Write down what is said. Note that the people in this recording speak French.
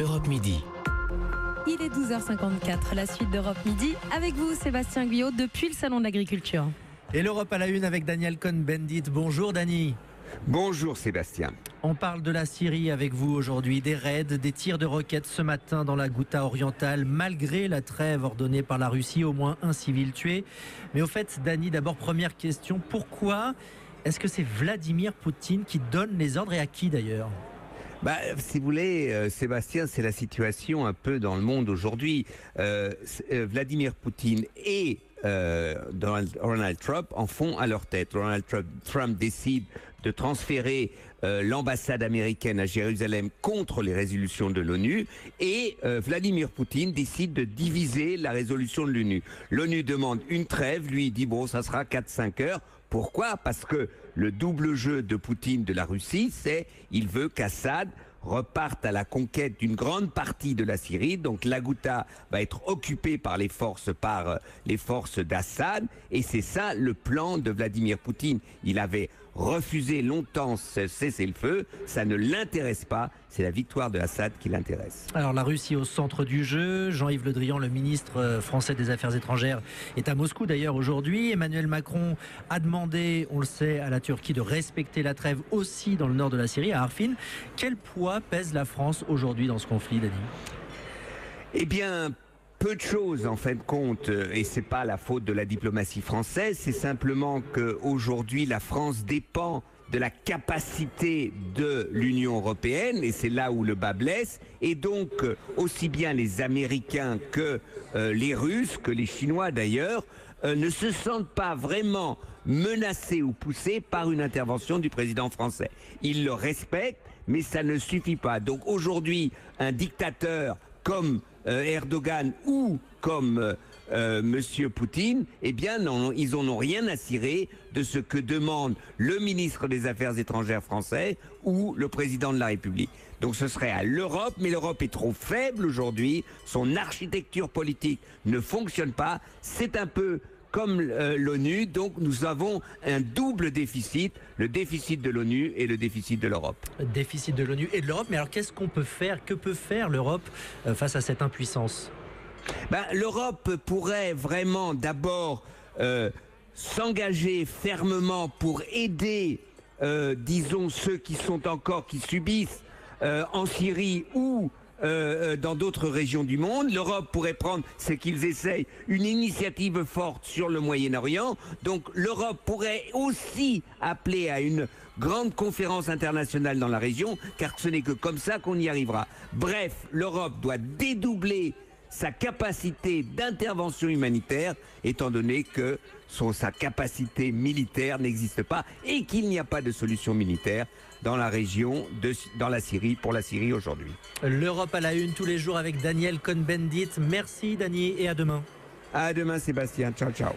Europe Midi. Il est 12h54, la suite d'Europe Midi. Avec vous, Sébastien Guyot, depuis le Salon de l'Agriculture. Et l'Europe à la une avec Daniel Cohn-Bendit. Bonjour Dani. Bonjour Sébastien. On parle de la Syrie avec vous aujourd'hui, des raids, des tirs de roquettes ce matin dans la Ghouta orientale, malgré la trêve ordonnée par la Russie, au moins un civil tué. Mais au fait, Dani, d'abord première question, pourquoi est-ce que c'est Vladimir Poutine qui donne les ordres et à qui d'ailleurs ? Si vous voulez, Sébastien, c'est la situation un peu dans le monde aujourd'hui. Vladimir Poutine et Donald Trump en font à leur tête. Donald Trump décide de transférer l'ambassade américaine à Jérusalem contre les résolutions de l'ONU et Vladimir Poutine décide de diviser la résolution de l'ONU. L'ONU demande une trêve, lui dit bon, ça sera 4-5 heures. Pourquoi ? Parce que le double jeu de Poutine de la Russie, c'est il veut qu'Assad reparte à la conquête d'une grande partie de la Syrie. Donc la Ghouta va être occupée par les forces d'Assad. Et c'est ça le plan de Vladimir Poutine. Il avait refusé longtemps ce cessez-le-feu. Ça ne l'intéresse pas. C'est la victoire de Assad qui l'intéresse. Alors la Russie au centre du jeu. Jean-Yves Le Drian, le ministre français des Affaires étrangères, est à Moscou d'ailleurs aujourd'hui. Emmanuel Macron a demandé, on le sait, à la Turquie de respecter la trêve aussi dans le nord de la Syrie, à Arfin. Quel poids pèse la France aujourd'hui dans ce conflit, Dani ? Eh bien, peu de choses en fin de compte, et c'est pas la faute de la diplomatie française, c'est simplement qu'aujourd'hui la France dépend de la capacité de l'Union européenne, et c'est là où le bas blesse, et donc aussi bien les Américains que les Russes, que les Chinois d'ailleurs, ne se sentent pas vraiment menacés ou poussés par une intervention du président français. Ils le respectent, mais ça ne suffit pas. Donc aujourd'hui, un dictateur comme Erdogan ou comme Monsieur Poutine, eh bien non, ils n'en ont rien à cirer de ce que demande le ministre des Affaires étrangères français ou le président de la République. Donc ce serait à l'Europe, mais l'Europe est trop faible aujourd'hui, son architecture politique ne fonctionne pas, c'est un peu comme l'ONU, donc nous avons un double déficit, le déficit de l'ONU et le déficit de l'Europe. Déficit de l'ONU et de l'Europe, mais alors qu'est-ce qu'on peut faire ? Que peut faire l'Europe face à cette impuissance ? L'Europe pourrait vraiment d'abord s'engager fermement pour aider, disons, ceux qui subissent en Syrie ou dans d'autres régions du monde. L'Europe pourrait prendre, ce qu'ils essayent, une initiative forte sur le Moyen-Orient. Donc l'Europe pourrait aussi appeler à une grande conférence internationale dans la région, car ce n'est que comme ça qu'on y arrivera. Bref, l'Europe doit dédoubler sa capacité d'intervention humanitaire, étant donné que sa capacité militaire n'existe pas et qu'il n'y a pas de solution militaire dans la région, dans la Syrie, pour la Syrie aujourd'hui. L'Europe à la une tous les jours avec Daniel Cohn-Bendit. Merci Dani et à demain. À demain Sébastien, ciao ciao.